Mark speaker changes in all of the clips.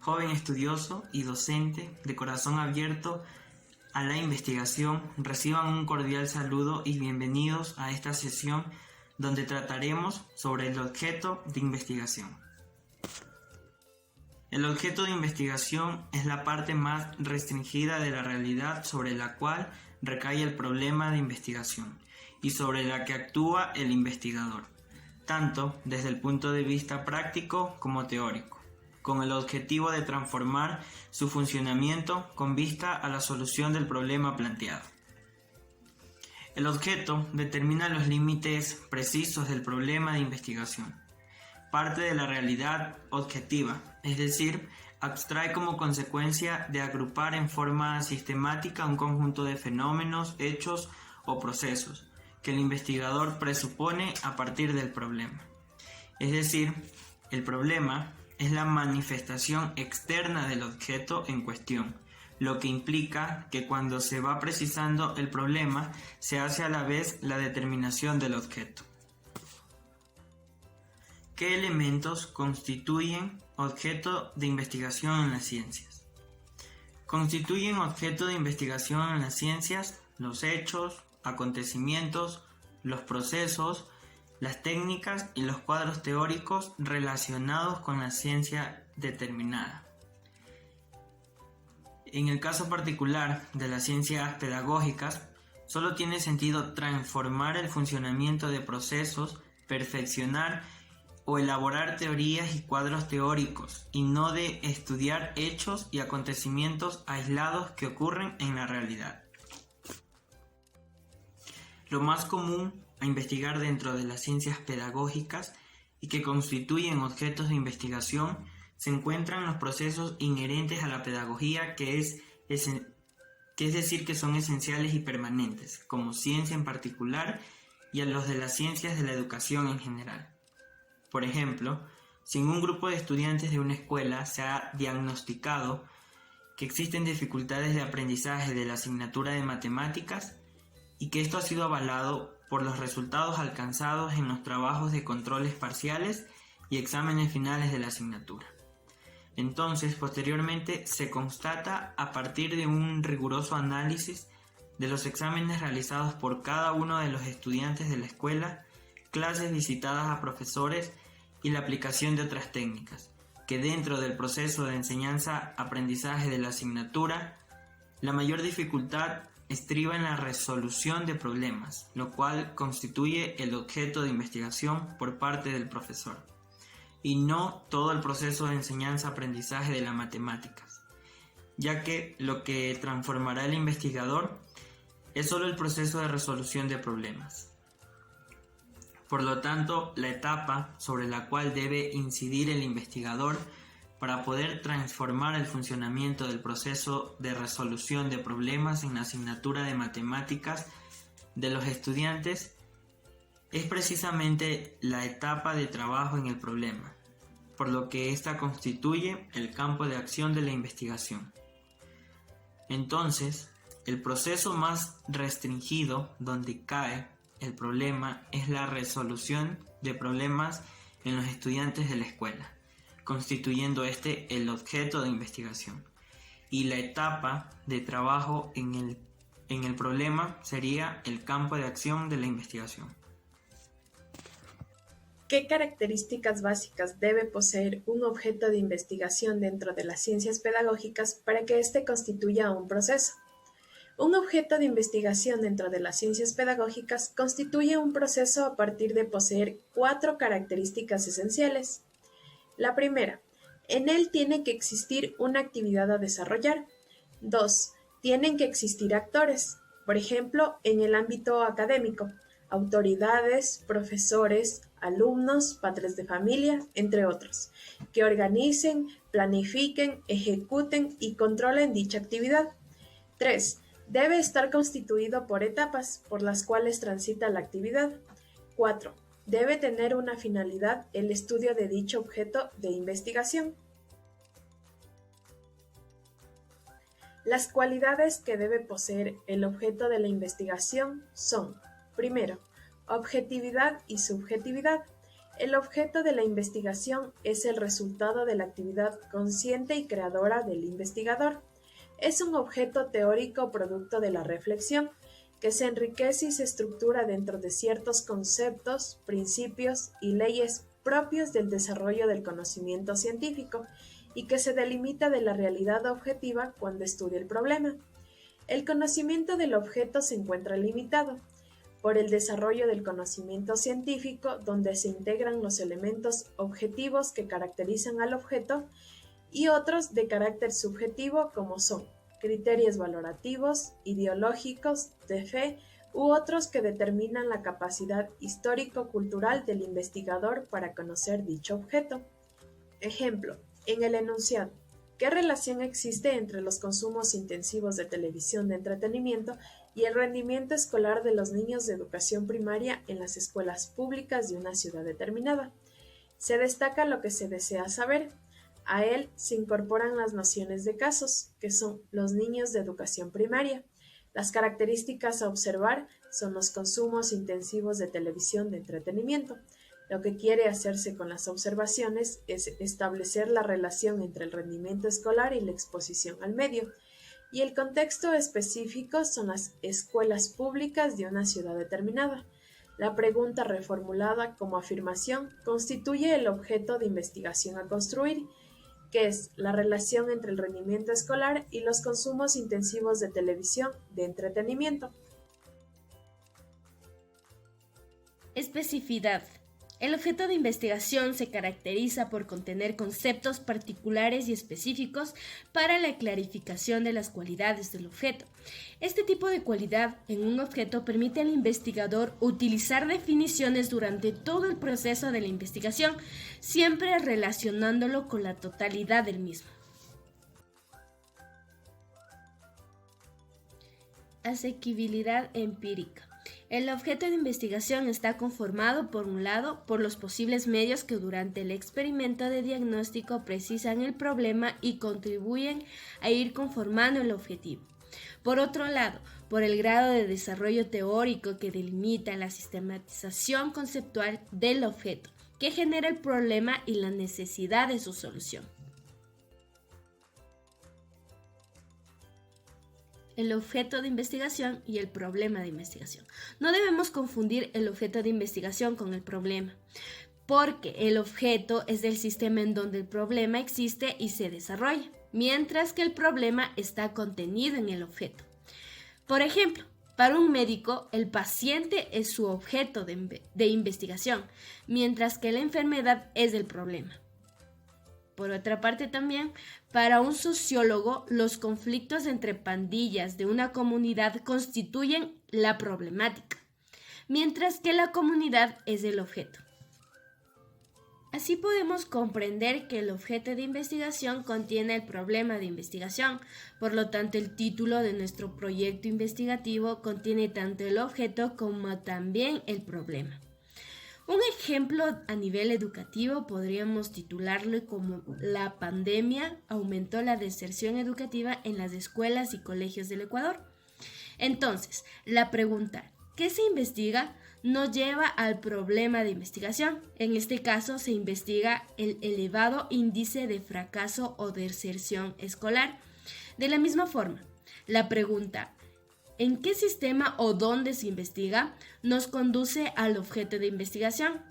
Speaker 1: joven estudioso y docente de corazón abierto a la investigación, reciban un cordial saludo y bienvenidos a esta sesión donde trataremos sobre el objeto de investigación. El objeto de investigación es la parte más restringida de la realidad sobre la cual recae el problema de investigación y sobre la que actúa el investigador, tanto desde el punto de vista práctico como teórico, con el objetivo de transformar su funcionamiento con vista a la solución del problema planteado. El objeto determina los límites precisos del problema de investigación. Parte de la realidad objetiva, es decir, abstrae como consecuencia de agrupar en forma sistemática un conjunto de fenómenos, hechos o procesos que el investigador presupone a partir del problema. Es decir, el problema es la manifestación externa del objeto en cuestión, lo que implica que cuando se va precisando el problema, se hace a la vez la determinación del objeto. ¿Qué elementos constituyen objeto de investigación en las ciencias? Constituyen objeto de investigación en las ciencias los hechos, acontecimientos, los procesos, las técnicas y los cuadros teóricos relacionados con la ciencia determinada. En el caso particular de las ciencias pedagógicas, solo tiene sentido transformar el funcionamiento de procesos, perfeccionar o elaborar teorías y cuadros teóricos, y no de estudiar hechos y acontecimientos aislados que ocurren en la realidad. Lo más común a investigar dentro de las ciencias pedagógicas y que constituyen objetos de investigación se encuentran los procesos inherentes a la pedagogía, que es decir que son esenciales y permanentes, como ciencia en particular, y a los de las ciencias de la educación en general. Por ejemplo, si en un grupo de estudiantes de una escuela se ha diagnosticado que existen dificultades de aprendizaje de la asignatura de matemáticas y que esto ha sido avalado por los resultados alcanzados en los trabajos de controles parciales y exámenes finales de la asignatura. Entonces, posteriormente, se constata a partir de un riguroso análisis de los exámenes realizados por cada uno de los estudiantes de la escuela, clases visitadas a profesores y la aplicación de otras técnicas, que dentro del proceso de enseñanza-aprendizaje de la asignatura, la mayor dificultad estriba en la resolución de problemas, lo cual constituye el objeto de investigación por parte del profesor, y no todo el proceso de enseñanza-aprendizaje de las matemáticas, ya que lo que transformará el investigador es solo el proceso de resolución de problemas. Por lo tanto, la etapa sobre la cual debe incidir el investigador para poder transformar el funcionamiento del proceso de resolución de problemas en la asignatura de matemáticas de los estudiantes es precisamente la etapa de trabajo en el problema, por lo que ésta constituye el campo de acción de la investigación. Entonces, el proceso más restringido donde cae el problema es la resolución de problemas en los estudiantes de la escuela, constituyendo este el objeto de investigación. Y la etapa de trabajo en el problema sería el campo de acción de la investigación.
Speaker 2: ¿Qué características básicas debe poseer un objeto de investigación dentro de las ciencias pedagógicas para que éste constituya un proceso? Un objeto de investigación dentro de las ciencias pedagógicas constituye un proceso a partir de poseer 4 características esenciales. La primera, en él tiene que existir una actividad a desarrollar. 2. Tienen que existir actores, por ejemplo, en el ámbito académico, autoridades, profesores, alumnos, padres de familia, entre otros, que organicen, planifiquen, ejecuten y controlen dicha actividad. 3. Debe estar constituido por etapas por las cuales transita la actividad. 4. Debe tener una finalidad el estudio de dicho objeto de investigación. Las cualidades que debe poseer el objeto de la investigación son: primero, objetividad y subjetividad. El objeto de la investigación es el resultado de la actividad consciente y creadora del investigador. Es un objeto teórico producto de la reflexión, que se enriquece y se estructura dentro de ciertos conceptos, principios y leyes propios del desarrollo del conocimiento científico y que se delimita de la realidad objetiva cuando estudia el problema. El conocimiento del objeto se encuentra limitado por el desarrollo del conocimiento científico, donde se integran los elementos objetivos que caracterizan al objeto y otros de carácter subjetivo como son criterios valorativos, ideológicos, de fe u otros que determinan la capacidad histórico-cultural del investigador para conocer dicho objeto. Ejemplo, en el enunciado, ¿qué relación existe entre los consumos intensivos de televisión de entretenimiento y el rendimiento escolar de los niños de educación primaria en las escuelas públicas de una ciudad determinada? Se destaca lo que se desea saber. A él se incorporan las nociones de casos, que son los niños de educación primaria. Las características a observar son los consumos intensivos de televisión de entretenimiento. Lo que quiere hacerse con las observaciones es establecer la relación entre el rendimiento escolar y la exposición al medio, y el contexto específico son las escuelas públicas de una ciudad determinada. La pregunta reformulada como afirmación constituye el objeto de investigación a construir, que es la relación entre el rendimiento escolar y los consumos intensivos de televisión de entretenimiento.
Speaker 3: Especificidad. El objeto de investigación se caracteriza por contener conceptos particulares y específicos para la clarificación de las cualidades del objeto. Este tipo de cualidad en un objeto permite al investigador utilizar definiciones durante todo el proceso de la investigación, siempre relacionándolo con la totalidad del mismo. Asequibilidad empírica. El objeto de investigación está conformado, por un lado, por los posibles medios que durante el experimento de diagnóstico precisan el problema y contribuyen a ir conformando el objetivo. Por otro lado, por el grado de desarrollo teórico que delimita la sistematización conceptual del objeto, que genera el problema y la necesidad de su solución. El objeto de investigación y el problema de investigación. No debemos confundir el objeto de investigación con el problema, porque el objeto es del sistema en donde el problema existe y se desarrolla, mientras que el problema está contenido en el objeto. Por ejemplo, para un médico, el paciente es su objeto de investigación, mientras que la enfermedad es el problema. Por otra parte también, para un sociólogo, los conflictos entre pandillas de una comunidad constituyen la problemática, mientras que la comunidad es el objeto. Así podemos comprender que el objeto de investigación contiene el problema de investigación, por lo tanto el título de nuestro proyecto investigativo contiene tanto el objeto como también el problema. Un ejemplo a nivel educativo podríamos titularlo como "La pandemia aumentó la deserción educativa en las escuelas y colegios del Ecuador". Entonces, la pregunta ¿qué se investiga? Nos lleva al problema de investigación. En este caso se investiga el elevado índice de fracaso o deserción escolar. De la misma forma, la pregunta ¿en qué sistema o dónde se investiga? Nos conduce al objeto de investigación.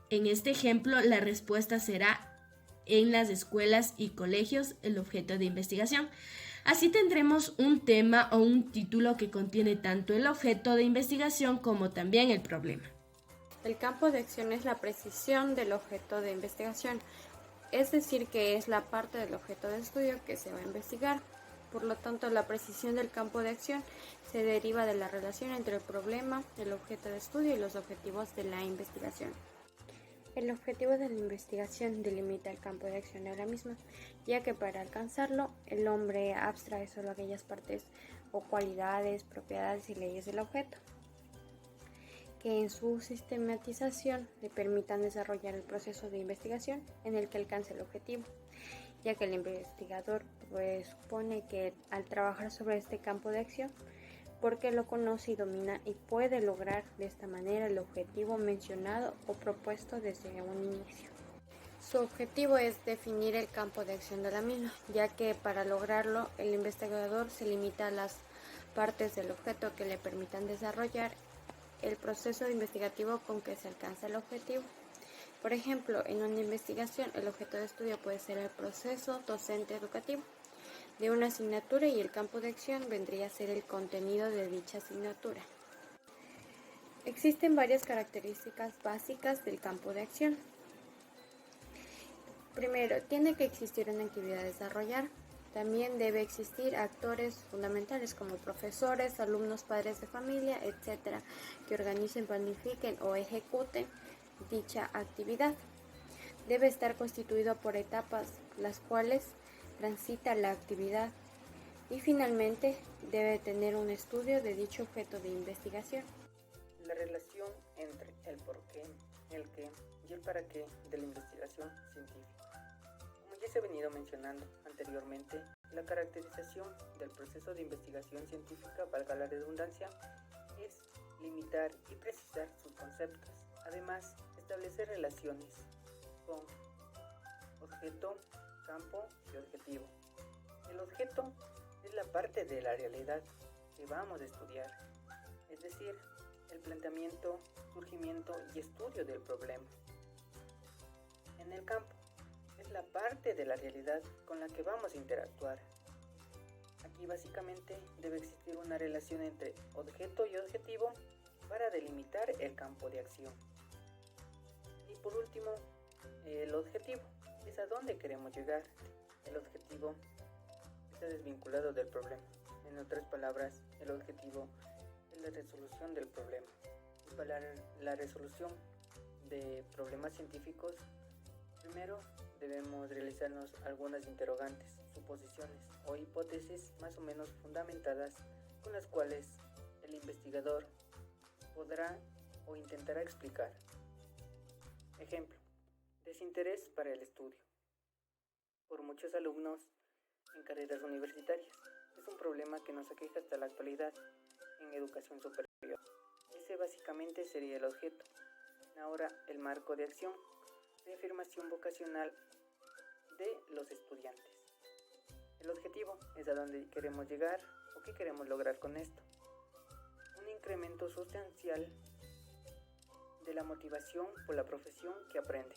Speaker 3: En este ejemplo, la respuesta será en las escuelas y colegios, el objeto de investigación. Así tendremos un tema o un título que contiene tanto el objeto de investigación como también el problema.
Speaker 4: El campo de acción es la precisión del objeto de investigación, es decir, que es la parte del objeto de estudio que se va a investigar. Por lo tanto, la precisión del campo de acción se deriva de la relación entre el problema, el objeto de estudio y los objetivos de la investigación. El objetivo de la investigación delimita el campo de acción de la misma, ya que para alcanzarlo, el hombre abstrae solo aquellas partes o cualidades, propiedades y leyes del objeto, que en su sistematización le permitan desarrollar el proceso de investigación en el que alcance el objetivo, ya que el investigador supone que al trabajar sobre este campo de acción porque lo conoce y domina y puede lograr de esta manera el objetivo mencionado o propuesto desde un inicio. Su objetivo es definir el campo de acción de la misma, ya que para lograrlo el investigador se limita a las partes del objeto que le permitan desarrollar el proceso investigativo con que se alcanza el objetivo. Por ejemplo, en una investigación el objeto de estudio puede ser el proceso docente educativo de una asignatura y el campo de acción vendría a ser el contenido de dicha asignatura. Existen varias características básicas del campo de acción. Primero, tiene que existir una actividad a desarrollar. También debe existir actores fundamentales como profesores, alumnos, padres de familia, etc., que organicen, planifiquen o ejecuten dicha actividad. Debe estar constituido por etapas, las cuales transita la actividad. Y finalmente, debe tener un estudio de dicho objeto de investigación.
Speaker 5: La relación entre el porqué, el qué y el para qué de la investigación científica. Como ya se ha venido mencionando anteriormente, la caracterización del proceso de investigación científica, valga la redundancia, es limitar y precisar sus conceptos. Además, establecer relaciones con objeto, campo y objetivo. El objeto es la parte de la realidad que vamos a estudiar, es decir, el planteamiento, surgimiento y estudio del problema. En el campo es la parte de la realidad con la que vamos a interactuar. Aquí básicamente debe existir una relación entre objeto y objetivo para delimitar el campo de acción. Y por último, el objetivo es a dónde queremos llegar. El objetivo está desvinculado del problema. En otras palabras, el objetivo es la resolución del problema. Y para la resolución de problemas científicos, primero debemos realizarnos algunas interrogantes, suposiciones o hipótesis más o menos fundamentadas con las cuales el investigador podrá o intentará explicar. Ejemplo, desinterés para el estudio. Por muchos alumnos en carreras universitarias, es un problema que nos aqueja hasta la actualidad en educación superior. Ese básicamente sería el objeto. Ahora, el marco de acción, de afirmación vocacional de los estudiantes. El objetivo es a dónde queremos llegar o qué queremos lograr con esto. Un incremento sustancial de la motivación por la profesión que aprende.